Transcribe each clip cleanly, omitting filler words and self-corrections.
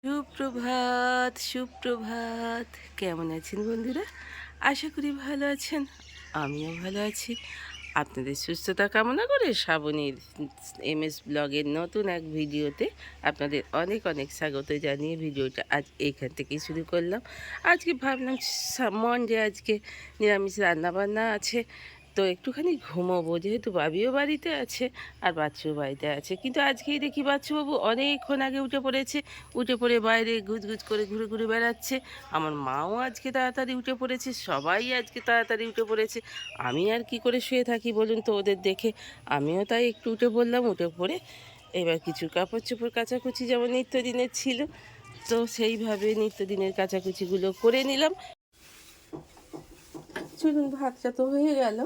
সুপ্রভাত সুপ্রভাত। কেমন আছেন বন্ধুরা? আশা করি ভালো আছেন। আমিও ভালো আছি। আপনাদের সুস্থতা কামনা করে শ্রাবণীর এমএস ব্লগের নতুন এক ভিডিওতে আপনাদের অনেক অনেক স্বাগত জানিয়ে ভিডিওটা আজ এইখান থেকেই শুরু করলাম। আজকে ভাবলাম মন্ডে, আজকে নিরামিষ রান্নাবান্না আছে, তো একটুখানি ঘুমোবো, যেহেতু বাবিও বাড়িতে আছে আর বাচ্চুও বাড়িতে আছে। কিন্তু আজকেই দেখি বাচ্চুবাবু অনেকক্ষণ আগে উঠে পড়েছে, উঠে পড়ে বাইরে গুজগুজ করে ঘুরে ঘুরে বেড়াচ্ছে। আমার মাও আজকে তাড়াতাড়ি উঠে পড়েছে, সবাই আজকে তাড়াতাড়ি উঠে পড়েছে। আমি আর কি করে শুয়ে থাকি বলুন তো ওদের দেখে? আমিও তাই একটু উঠে পড়লাম। উঠে পড়ে এবার কিছু কাপড় চোপড় কাচাকুচি যেমন নিত্যদিনের ছিল, তো সেইভাবে নিত্যদিনের কাচাকুচিগুলো করে নিলাম। চলুন, ভাতটা তো হয়ে গেল,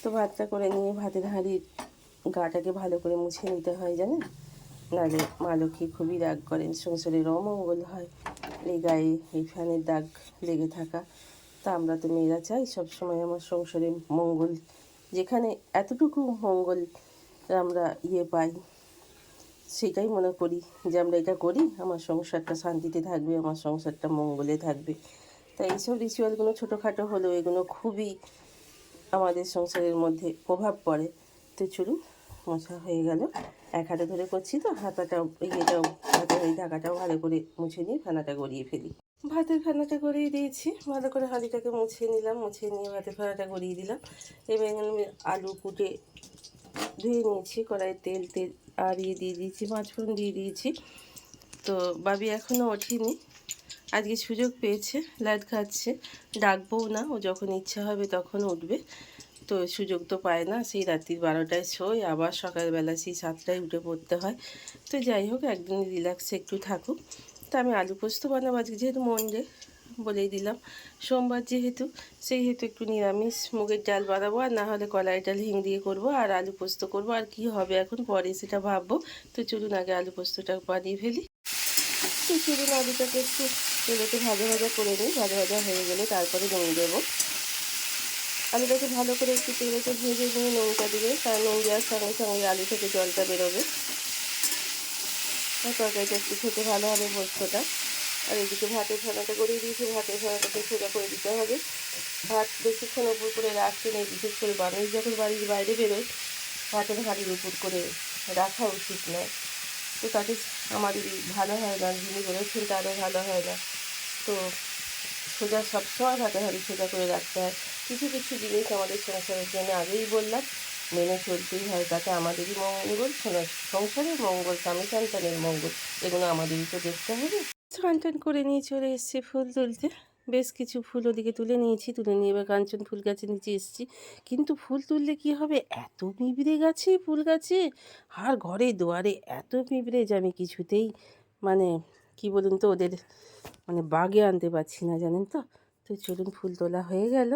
তো ভাতটা করে নিয়ে ভাতের হাঁড়ির গাটাকে ভালো করে মুছে নিতে হয় জানেন, নাহলে মা লক্ষ্মী খুবই রাগ করেন, সংসারের অমঙ্গল হয় এই গায়ে এই ফ্যানের দাগ লেগে থাকা। তা আমরা তো মেয়েরা চাই সবসময় আমার সংসারে মঙ্গল, যেখানে এতটুকু মঙ্গল আমরা পাই, সেটাই মনে করি যে আমরা এটা করি আমার সংসারটা শান্তিতে থাকবে, আমার সংসারটা মঙ্গলে থাকবে। তাই এইসব রিচুয়ালগুলো ছোটোখাটো হলেও এগুলো খুবই আমাদের সংসারের মধ্যে প্রভাব পড়ে। তো চলুন, মোছা হয়ে গেল। এক হাতে ধরে করছি তো হাতাটাও এটাও হাতের এই ঢাকাটাও ভালো করে মুছে নিয়ে ফেনাটা গড়িয়ে ফেলি। ভাতের ফেনাটা গড়িয়ে দিয়েছি, ভালো করে হাঁড়িটাকে মুছে নিলাম, মুছে নিয়ে ভাতের ফেনাটা গড়িয়ে দিলাম। এবার এখানে আমি আলু কুটে ধুয়ে নিয়েছি, কড়াইয়ে তেল তেল আর দিয়ে দিয়েছি, পাঁচফোড়ন দিয়ে দিয়েছি। তো বাবি এখনও ওঠেনি, আজকে সুযোগ পেয়েছে, লাইট খাচ্ছে। ডাকবও না, ও যখন ইচ্ছা হবে তখন উঠবে। তো সুযোগ তো পায় না, সেই রাত্রির 12টায় শোয়, আবার সকালবেলা সেই 7টায় উঠে পড়তে হয়। তো যাই হোক, একদিন রিল্যাক্সে একটু থাকুক। তা আমি আলু পোস্ত বানাবো আজকে, যেহেতু মন্ডে বলেই দিলাম, সোমবার যেহেতু, সেই হেতু একটু নিরামিষ মুগের ডাল বানাবো, আর না হলে কলাই ডাল হিং দিয়ে করবো, আর আলু পোস্ত করবো। আর কি হবে এখন পরে সেটা ভাববো। তো চলুন আগে আলু পোস্তটা বানিয়ে ফেলি। তো চলুন আলুটাকে একটু তেলেতে ভাজা ভাজা করে নিই, ভাজা ভাজা হয়ে গেলে তারপরে নুন দেবো। আলুটাকে ভালো করে একটু তেলেতে ভেজে নিয়ে নুনটা দিলে, তার নুন দেওয়ার সঙ্গে সঙ্গে আলু থেকে জলটা বেরোবে, আর তরকারিটা একটু খেতে ভালো হবে পোস্তটা। আর এদিকে ভাতের ফেনাটা গড়িয়ে দিয়েছি, ভাতের ফেনাটাকে সোজা করে দিতে হবে। ভাত বেশিক্ষণ উপর করে রাখতে নেই, বিশেষ করে মানুষ যখন বাড়ির বাইরে বেরোয় ভাতের হাঁড়ির উপর করে রাখা উচিত নয়। তো তাতে আমাদেরই ভালো হয় না, যিনি বেরোচ্ছেন তারও ভালো হয় না। তো সোজা সবসময় ভাতের হাঁড়ি সোজা করে রাখতে হয়। কিছু কিছু জিনিস আমাদের সংসারের জন্য আগেই বললাম মেনে চলতেই হয়, তাতে আমাদেরই মঙ্গল, সংসারের মঙ্গল, স্বামী সন্তানের মঙ্গল, এগুলো আমাদেরই তো দেখতে হবে। স্নান টান করে নিয়ে চলে এসেছি ফুল তুলতে। বেশ কিছু ফুল ওদিকে তুলে নিয়েছি, তুলে নিয়ে এবার কাঞ্চন ফুল গাছের নিচে এসেছি। কিন্তু ফুল তুললে কি হবে, এত পিঁপড়ে গাছে, ফুল গাছে আর ঘরে দুয়ারে এত পিঁপড়ে যে আমি কিছুতেই মানে কি বলুন তো, ওদের মানে বাগে আনতে পারছি না জানেন তো। তো চলুন, ফুল তোলা হয়ে গেল।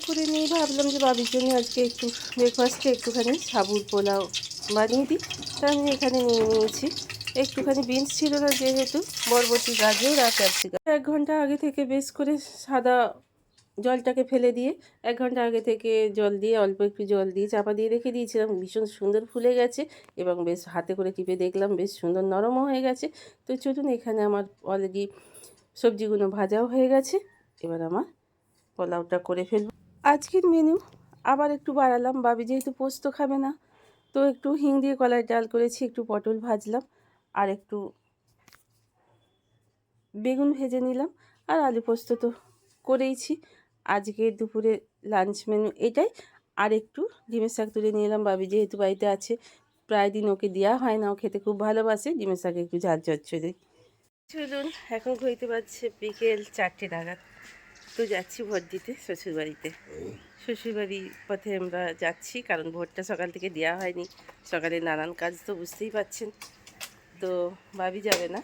করে নিয়ে ভাবলাম যে বাবির জন্য আজকে একটু ব্রেকফাস্টে একটুখানি সাবুর পোলাও বানিয়ে দিই। তা আমি এখানে নিয়ে নিয়েছি একটুখানি বিনস ছিল না যেহেতু, বরবটি, গাজর আর ক্যাপসিকাম। 1 ঘন্টা আগে থেকে বেশ করে সাদা জলটাকে ফেলে দিয়ে 1 ঘন্টা আগে থেকে জল দিয়ে, অল্প একটু জল দিয়ে চাপা দিয়ে রেখে দিয়েছিলাম। ভীষণ সুন্দর ফুলে গেছে এবং বেশ হাতে করে টিপে দেখলাম বেশ সুন্দর নরমও হয়ে গেছে। তো চলুন, এখানে আমার অলরেডি সবজিগুলো ভাজাও হয়ে গেছে, এবার আমার পোলাওটা করে ফেলবো। আজকের মেনু আবার একটু বাড়ালাম, বাবি যেহেতু পোস্ত খাবে না, তো একটু হিং দিয়ে কলাই ডাল করেছি, একটু পটল ভাজলাম, আর একটু বেগুন ভেজে নিলাম, আর আলু পোস্ত তো করেইছি। আজকে দুপুরে লাঞ্চ মেনু এটাই। আর একটু ডিমের শাক তুলে নিয়ে এলাম, বাবি যেহেতু বাড়িতে আছে, প্রায় দিন ওকে দেওয়া হয় না, ও খেতে খুব ভালোবাসে, ডিমের শাকে একটু ঝাল চচ্চড়ি। চলুন, এখন ঘুরতে পারছে বিকেল 4টে নাগাদ। তো যাচ্ছি ভোট দিতে শ্বশুরবাড়িতে। শ্বশুরবাড়ির পথে আমরা যাচ্ছি, কারণ ভোটটা সকাল থেকে দেওয়া হয়নি, সকালে নানান কাজ তো বুঝতেই পারছেন। তো ভাবি যাবে না,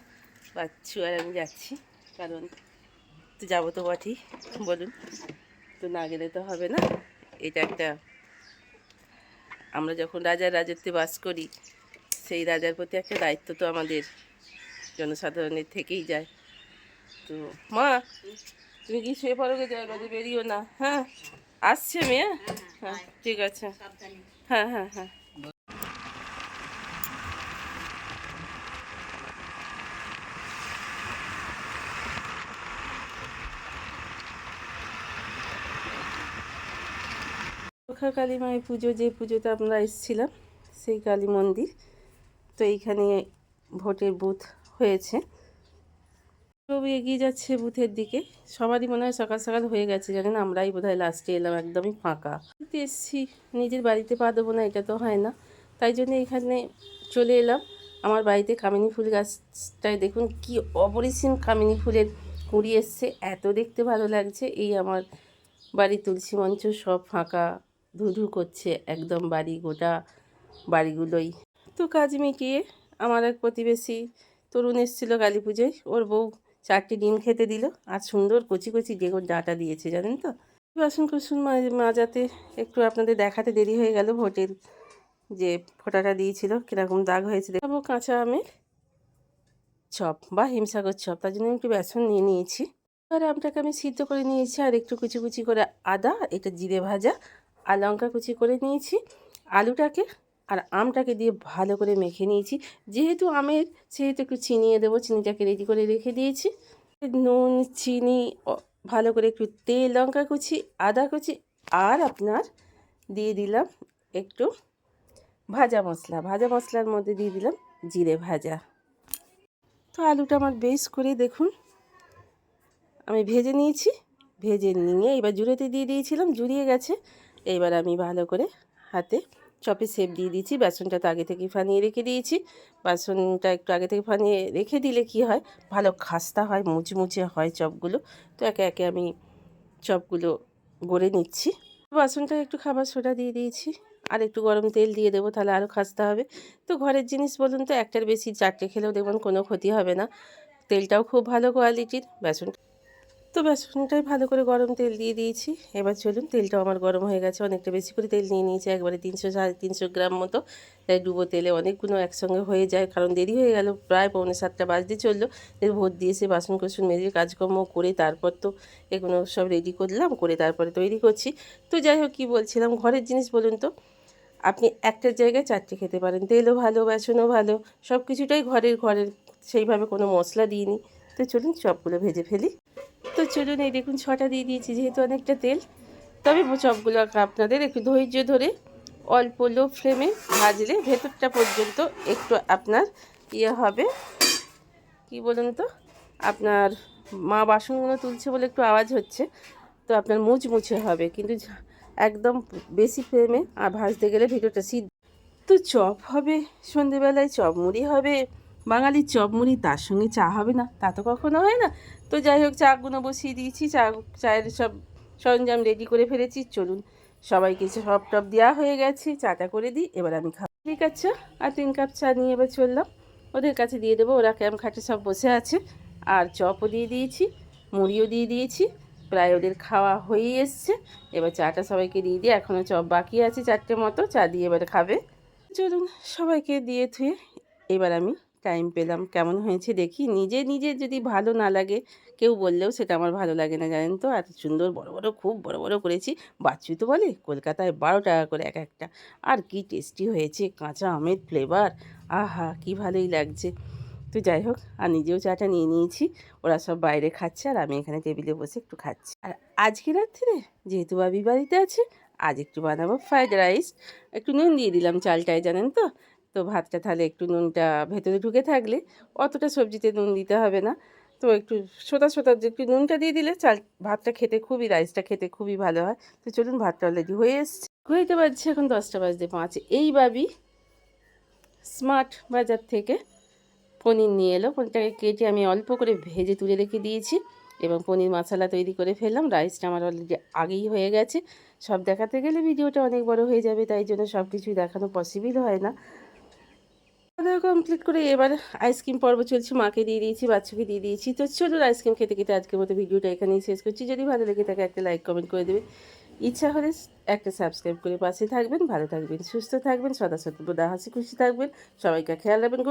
বাচ্চু আর আমি যাচ্ছি, কারণ তো যাবো তো বটেই, বলুন, তো না গেলে তো হবে না। এটা একটা আমরা যখন রাজার রাজত্বে বাস করি, সেই রাজার প্রতি একটা দায়িত্ব তো আমাদের জনসাধারণের থেকেই যায়। তো মা, তুমি কি শুয়ে পড়ো গে, বাজে বেরিও না, হ্যাঁ? আসছে মেয়ে, হ্যাঁ ঠিক আছে, হ্যাঁ হ্যাঁ হ্যাঁ। কালী মায়ের পুজো, যে পুজোতে আমরা এসেছিলাম, সেই কালী মন্দির। তো এইখানে ভোটের বুথ হয়েছে, সব এগিয়ে যাচ্ছে বুথের দিকে। সবারই মনে হয় সকাল সকাল হয়ে গেছে, জানেন, আমরাই বোধহয় লাস্টে এলাম, একদমই ফাঁকা। এসছি, নিজের বাড়িতে পা দেবো না, এটা তো হয় না, তাই জন্য এখানে চলে এলাম। আমার বাড়িতে কামিনী ফুল গাছটায় দেখুন কি অপরিসীম কামিনী ফুলের কুঁড়ি এসছে, এত দেখতে ভালো লাগছে। এই আমার বাড়ির তুলসী মঞ্চ সব ফাঁকা, ধুধু করছে একদম বাড়ি, গোটা বাড়িগুলোই। তো কাজ মিটিয়ে আমার এক প্রতিবেশী তরুণ এসেছিলো কালী পুজোয়, ওর বউ 4টি ডিম খেতে দিল, আর সুন্দর কচি কচি ডেগোর ডাঁটা দিয়েছে, জানেন তো। বাসন কুসুন মাজাতে একটু আপনাদের দেখাতে দেরি হয়ে গেল। ভোটের যে ফোঁটাটা দিয়েছিল কীরকম দাগ হয়েছে দেখাবো। কাঁচা আমের চপ বা হিমসাগর চপ, তার জন্য একটু বেসন নিয়ে নিয়েছি। আর আমটাকে আমি সিদ্ধ করে নিয়েছি, আর একটু কুচি কুচি করে আদা, এটা জিরে ভাজা, আর লঙ্কা কুচি করে নিয়েছি। আলুটাকে আর আমটাকে দিয়ে ভালো করে মেখে নিয়েছি। যেহেতু আমের, সেহেতু একটু চিনিয়ে দেবো, চিনিটাকে রেডি করে রেখে দিয়েছি। নুন, চিনি, ভালো করে একটু তেল, লঙ্কা কুচি, আদা কুচি, আর আপনার দিয়ে দিলাম একটু ভাজা মশলা। ভাজা মশলার মধ্যে দিয়ে দিলাম জিরে ভাজা। তো আলুটা আমার বেশ করে দেখুন আমি ভেজে নিয়েছি। ভেজে নিয়ে এবার জুড়োতে দিয়ে দিয়েছিলাম, জুড়িয়ে গেছে। এবার আমি ভালো করে হাতে চপে শেপ দিয়ে দিয়েছি। বেসনটা তো আগে থেকেই ফানিয়ে রেখে দিয়েছি। বেসনটা একটু আগে থেকে ফানিয়ে রেখে দিলে কি হয়, ভালো খাস্তা হয়, মুচমুচে হয় চপগুলো। তো একে একে আমি চপগুলো গড়ে নিচ্ছি। বেসনটা একটু খাবার সোডা দিয়ে দিয়েছি, আর একটু গরম তেল দিয়ে দেবো, তাহলে আরও খাস্তা হবে। তো ঘরের জিনিস বলুন তো, একটার বেশি 4টে খেলেও দেখবেন কোনো ক্ষতি হবে না। তেলটাও খুব ভালো কোয়ালিটির। তো বেসনটাই ভালো করে গরম তেল দিয়ে দিয়েছি। এবার চলুন, তেলটাও আমার গরম হয়ে গেছে, অনেকটা বেশি করে তেল নিয়ে নিয়েছি, একবারে 300-350 গ্রাম মতো। তাই ডুবো তেলে অনেকগুলো একসঙ্গে হয়ে যায়, কারণ দেরি হয়ে গেল, প্রায় 6:45 বাজতে চললো। ভোট দিয়ে এসে বাসন কোসন মেজে কাজকর্ম করে তারপর তো এগুলো সব রেডি করলাম, করে তারপরে তৈরি করছি। তো যাই হোক, কী বলছিলাম, ঘরের জিনিস বলুন তো, আপনি একটার জায়গায় 4টে খেতে পারেন। তেলও ভালো, বেসনও ভালো, সব কিছুটাই ঘরের, সেইভাবে কোনো মশলা দিইনি। তো চলুন চপগুলো ভেজে ফেলি। তো চলুন, এই দেখুন 6টা দিয়ে দিয়েছি, যেহেতু অনেকটা তেল। তবে চপগুলো আপনাদের একটু ধৈর্য ধরে অল্প লো ফ্লেমে ভাজলে ভেতরটা পর্যন্ত একটু আপনার হবে, কি বলুন তো, আপনার মা বাসনগুলো তুলছে বলে একটু আওয়াজ হচ্ছে, তো আপনার মুচমুচে হবে, কিন্তু একদম বেশি ফ্লেমে আর ভাজতে গেলে ভেতরটা সিদ্ধ। তো চপ হবে সন্ধেবেলায়, চপ মুড়ি হবে, বাঙালির চপ মুড়ি, তার সঙ্গে চা হবে না, তা তো কখনো হয় না। তো যাই হোক, চাগুলো বসিয়ে দিয়েছি, চায়ের সব সরঞ্জাম রেডি করে ফেলেছি। চলুন, সবাইকে সব টপ দেওয়া হয়ে গেছে, চাটা করে দিই, এবার আমি খাবো। ঠিক আছে, আর 3 কাপ চা নিয়ে এবার চললাম ওদের কাছে দিয়ে দেবো। ওরা ক্যাম্প খাটে সব বসে আছে, আর চপও দিয়ে দিয়েছি, মুড়িও দিয়ে দিয়েছি, প্রায় ওদের খাওয়া হয়েই এসছে। এবার চাটা সবাইকে দিয়ে দিয়ে, এখনও চপ বাকি আছে 4টে মতো, চা দিয়ে এবার খাবে। চলুন, সবাইকে দিয়ে থুয়ে এবার আমি টাইম পেলাম, কেমন হয়েছে দেখি। নিজে যদি ভালো না লাগে, কেউ বললেও সেটা আমার ভালো লাগে না, জানেন তো। এত সুন্দর বড় বড়, খুব বড় বড় করেছি। বাচ্চু তো বলে কলকাতায় 12 টাকা করে এক একটা। আর কি টেস্টি হয়েছে, কাঁচা আমের ফ্লেভার, আহা কি ভালোই লাগছে। তো যাই হোক, আর নিজেও চাটা নিয়ে নিয়েছি। ওরা সব বাইরে খাচ্ছে, আর আমি এখানে টেবিলে বসে একটু খাচ্ছি। আর আজকে রাত্রে যেহেতু বাবি বাড়িতে আছে, আজ একটু বানাবো ফ্রাইড রাইস। একটু নুন দিয়ে দিলাম চালটায়, জানেন তো। তো ভাতটা তাহলে একটু নুনটা ভেতরে ঢুকে থাকলে অতটা সবজিতে নুন দিতে হবে না। তো একটু সোতা একটু নুনটা দিয়ে দিলে ভাতটা খেতে খুবই, রাইসটা খেতে খুবই ভালো হয়। তো চলুন, ভাতটা অলরেডি হয়ে এসছে। ঘড়িতে বাজছে এখন 10টা বাজতে 5। এই বাবি স্মার্ট বাজার থেকে পনির নিয়ে এলো। পনিরটাকে কেটে আমি অল্প করে ভেজে তুলে রেখে দিয়েছি, এবং পনির মশলা তৈরি করে ফেললাম। রাইসটা আমার অলরেডি আগেই হয়ে গেছে। সব দেখাতে গেলে ভিডিওটা অনেক বড় হয়ে যাবে, তাই জন্য সব কিছুই দেখানো পসিবল হয় না। খাওয়া কমপ্লিট করে এবার আইসক্রিম পর্ব চলছে। মাকে দিয়ে দিয়েছি, বাচ্চাকে দিয়ে দিয়েছি। তো চলুন, আইসক্রিম খেতে খেতে আজকের মতো ভিডিওটা এখানেই শেষ করছি। যদি ভালো লেগে থাকে একটা লাইক কমেন্ট করে দেবে। ইচ্ছা হলে একটা সাবস্ক্রাইব করে পাশে থাকবেন। ভালো থাকবেন, সুস্থ থাকবেন, সদা সর্বদা হাসি খুশি থাকবেন। সবাইকে খেয়াল রাখবেন।